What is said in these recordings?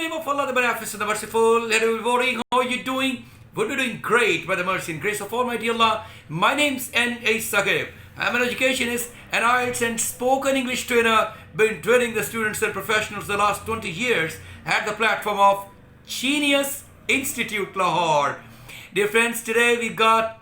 name of Allah, the Beneficent, the Merciful. Hello everybody, how are you doing? We'll be doing great by the mercy and grace of Almighty Allah. My name's NA Saqib. I'm an educationist, an IELTS and spoken English trainer. Been training the students and professionals the last 20 years at the platform of Genius Institute Lahore. Dear friends, today we got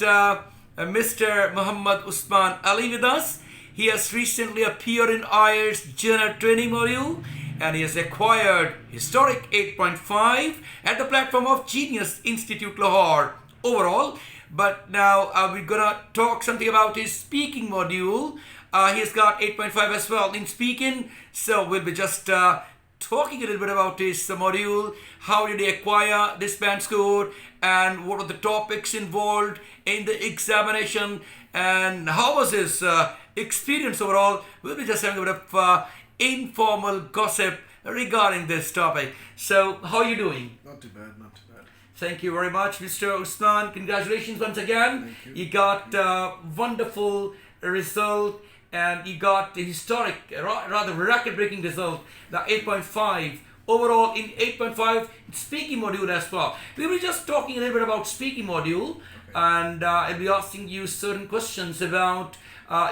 Mr. Muhammad Usman Ali with us. He has recently appeared in IELTS General Training Module and he has acquired historic 8.5 at the platform of Genius Institute Lahore overall. But now we're gonna talk something about his speaking module. He has got 8.5 as well in speaking, so we'll be just talking a little bit about his module. How did he acquire this band score, and what are the topics involved in the examination, and how was his experience overall. We'll be just having a bit of informal gossip regarding this topic. So, how are you doing? Not too bad, not too bad. Thank you very much, Mr. Usman. Congratulations once again. Thank you. You got a wonderful result, and you got a historic, rather record-breaking result, the 8.5. Overall, in 8.5 speaking module as well. We were just talking a little bit about speaking module, and I'll be asking you certain questions about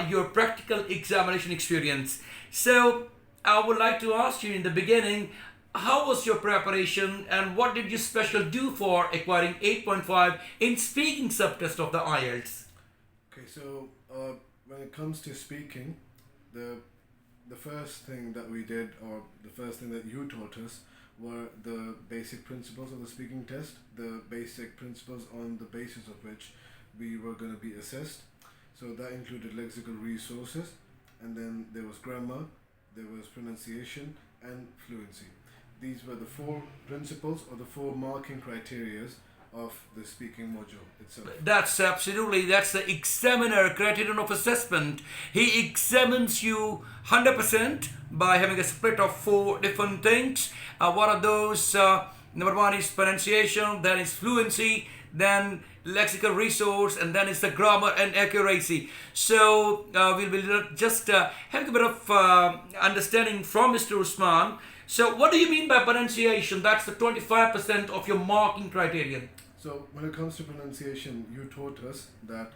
your practical examination experience. So, I would like to ask you in the beginning, how was your preparation and what did you special do for acquiring 8.5 in speaking subtest of the IELTS? Okay, so when it comes to speaking, the first thing that we did, or the first thing that you taught us, were the basic principles of the speaking test, the basic principles on the basis of which we were going to be assessed. So that included lexical resources, and then there was grammar, there was pronunciation, and fluency. These were the four principles or the four marking criteria of the speaking module itself. That's the examiner criterion of assessment. He examines you 100% by having a split of four different things. What are those? Number one is pronunciation, then is fluency, then lexical resource, and then it's the grammar and accuracy. So we'll be just having a bit of understanding from Mr. Usman. So what do you mean by pronunciation? That's the 25% of your marking criterion. So when it comes to pronunciation, you taught us that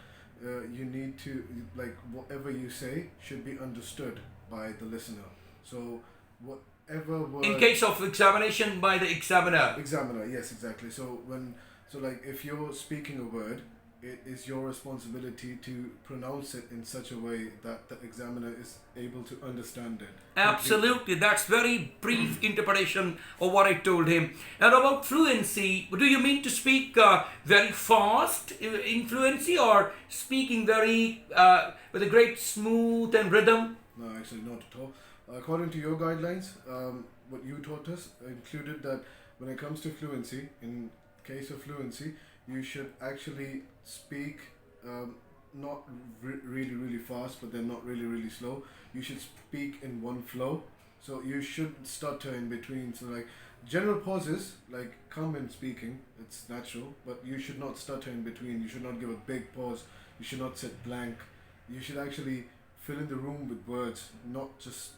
you need to, like, whatever you say should be understood by the listener. So whatever word... In case of examination, by the examiner. Examiner, yes, exactly. So like if you're speaking a word, it is your responsibility to pronounce it in such a way that the examiner is able to understand it. Absolutely, that's very brief interpretation of what I told him. And about fluency, do you mean to speak very fast in fluency, or speaking very with a great smooth and rhythm? No, actually not at all. According to your guidelines, what you taught us included that when it comes to fluency, in case of fluency, you should actually speak not really fast, but then not really slow. You should speak in one flow. So you should stutter in between. So like general pauses, like come in speaking, it's natural, but you should not stutter in between. You should not give a big pause. You should not sit blank. You should actually fill in the room with words, not just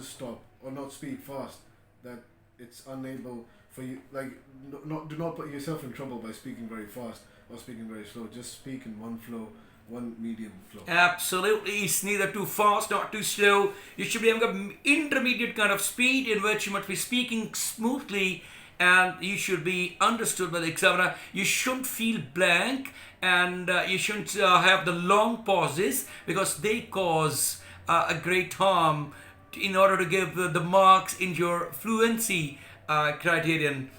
stop or not speak fast. That it's unable for you, like do not put yourself in trouble by speaking very fast or speaking very slow. Just speak in one flow, one medium flow. Absolutely, it's neither too fast nor too slow. You should be having an intermediate kind of speed in which you must be speaking smoothly and you should be understood by the examiner. You shouldn't feel blank, and you shouldn't have the long pauses, because they cause a great harm in order to give the marks in your fluency criterion.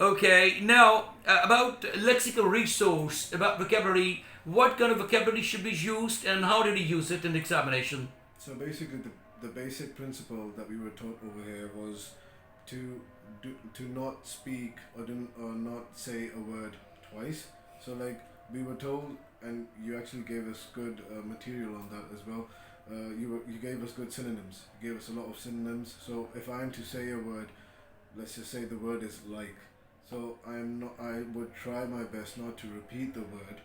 Okay, now about lexical resource, about vocabulary, what kind of vocabulary should be used and how did he use it in the examination? So basically the basic principle that we were taught over here was to not speak or not say a word twice. So like we were told, and you actually gave us good material on that as well. You gave us good synonyms. You gave us a lot of synonyms. So if I am to say a word, let's just say the word is like. So I would try my best not to repeat the word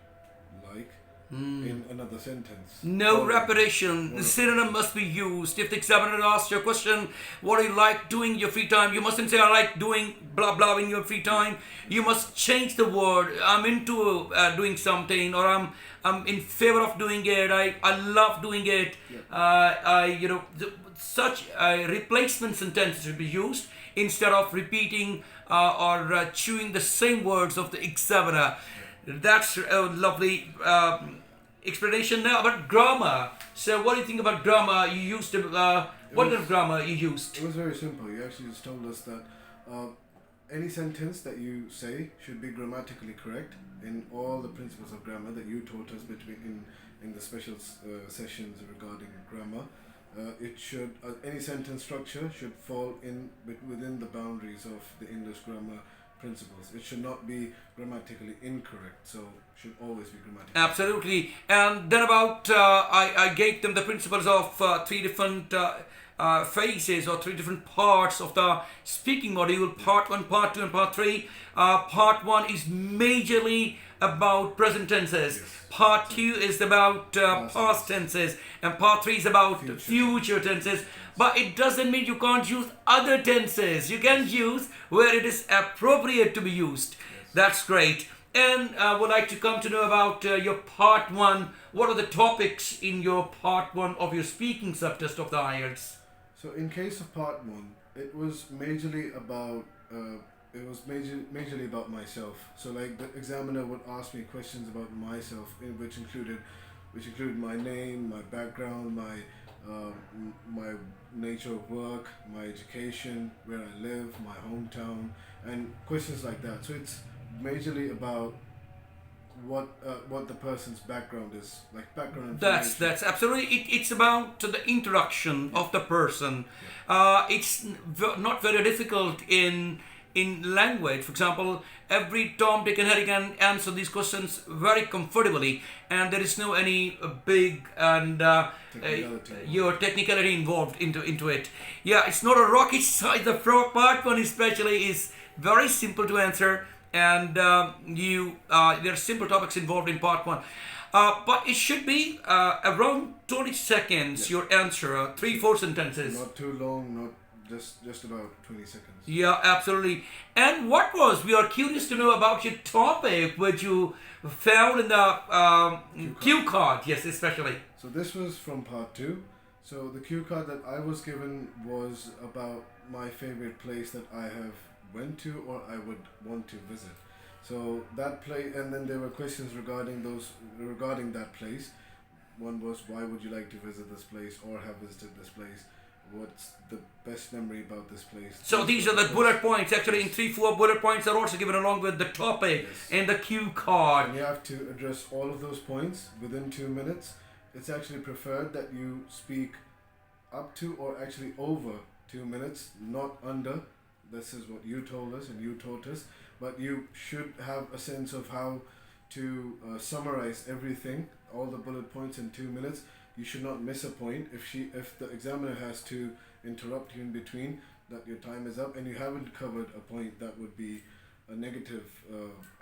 like, in another sentence. No Or- repetition. The or- synonym must be used. If the examiner asks you a question, what do you like doing in your free time? You mustn't say, I like doing blah blah in your free time. You must change the word. I'm into doing something, or I'm in favor of doing it. I love doing it. Such replacement sentences should be used instead of repeating or chewing the same words of the examiner. That's a lovely explanation now about grammar. So, what do you think about grammar? You used what kind of grammar you used? It was very simple. You actually just told us that any sentence that you say should be grammatically correct in all the principles of grammar that you taught us in the special sessions regarding grammar. It should any sentence structure should fall within the boundaries of the English grammar principles. It should not be grammatically incorrect. So should always be grammatically. Absolutely. And then about I gave them the principles of three different phases or three different parts of the speaking module: part 1, part 2, and part 3. Part 1 is majorly about present tenses. Yes. Part 2 is about past tenses, and part 3 is about future tenses. But it doesn't mean you can't use other tenses. You can use where it is appropriate to be used. That's great. And I would like to come to know about your part 1. What are the topics in your part 1 of your speaking subtest of the IELTS? So in case of part 1, it was majorly about majorly about myself. So like the examiner would ask me questions about myself, which included my name, my background, my nature of work, my education, where I live, my hometown, and questions like that. So it's majorly about what the person's background is, like background information. That's absolutely it's about the introduction of the person. It's not very difficult in language. For example, every Tom, Dick, and Harry can answer these questions very comfortably, and there is no any big and your technicality involved into it. Yeah, it's not a rocket science. The part 1 especially is very simple to answer, and there are simple topics involved in part 1. But it should be around 20 seconds. Yes. Your answer, 3-4 sentences. Not too long, not just about 20 seconds. Yeah, absolutely. And we are curious to know about your topic, which you found in the cue card. Yes, especially. So this was from part 2. So the cue card that I was given was about my favorite place that I have went to or I would want to visit. So that place, and then there were questions regarding that place. One was, why would you like to visit this place or have visited this place? What's the best memory about this place? So these are the bullet points. Actually, in 3-4 bullet points are also given along with the topic and the cue card. And you have to address all of those points within 2 minutes. It's actually preferred that you speak up to or actually over 2 minutes, not under. This is what you told us and you taught us. But you should have a sense of how to summarize everything, all the bullet points in 2 minutes. You should not miss a point. If the examiner has to interrupt you in between, that your time is up and you haven't covered a point, that would be a negative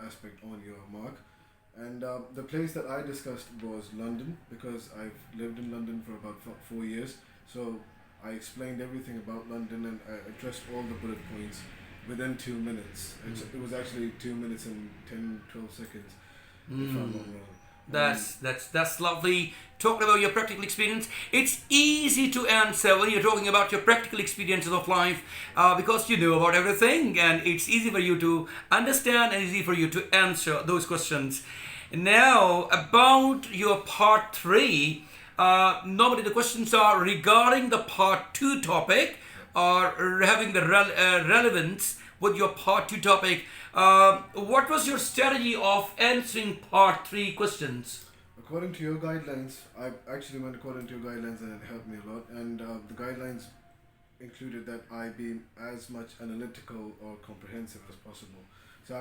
aspect on your mark. And the place that I discussed was London, because I've lived in London for about 4 years. So I explained everything about London and I addressed all the bullet points within 2 minutes. It was actually 2 minutes and 10-12 seconds, if I'm not wrong. That's lovely. Talking about your practical experience, it's easy to answer when you're talking about your practical experiences of life because you know about everything, and it's easy for you to understand and easy for you to answer those questions. Now, about your part 3, normally the questions are regarding the part 2 topic or having the relevance with your part 2 topic. What was your strategy of answering part 3 questions? According to your guidelines, I actually went according to your guidelines and it helped me a lot. And the guidelines included that I be as much analytical or comprehensive as possible. So I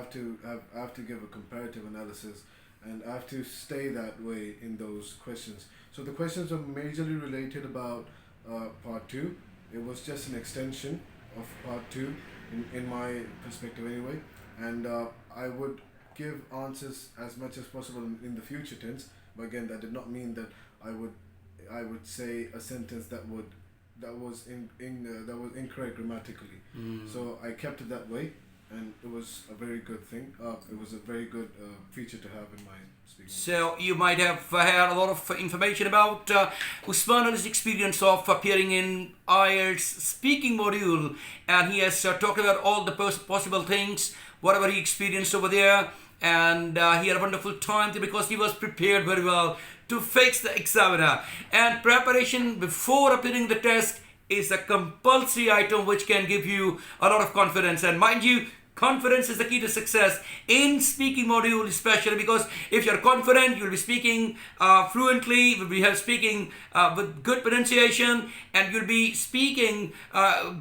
have to give a comparative analysis and I have to stay that way in those questions. So the questions are majorly related about part 2. It was just an extension of part 2 in my perspective anyway. And I would give answers as much as possible in the future tense But again, that did not mean that I would say a sentence that was incorrect grammatically. So I kept it that way, and it was a very good thing. It was a very good feature to have in my speaking. So you might have had a lot of information about Usman and his experience of appearing in IELTS speaking module, and he has talked about all the possible things, whatever he experienced over there, and he had a wonderful time there because he was prepared very well to face the examiner. And preparation before appearing the test is a compulsory item which can give you a lot of confidence. And mind you, confidence is the key to success in speaking module, especially because if you're confident, you'll be speaking fluently, you'll be speaking with good pronunciation, and you'll be speaking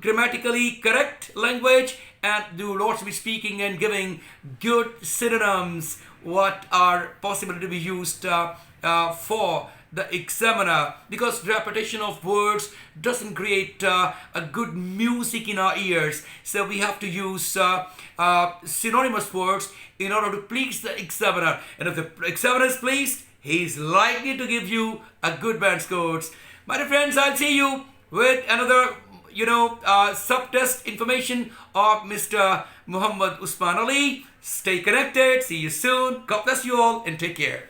grammatically correct language, and you will also be speaking and giving good synonyms what are possible to be used for the examiner, because repetition of words doesn't create a good music in our ears. So we have to use synonymous words in order to please the examiner, and if the examiner is pleased, he is likely to give you a good band scores. My dear friends, I'll see you with another sub-test information of Mr. Muhammad Usman Ali. Stay connected. See you soon. God bless you all and take care.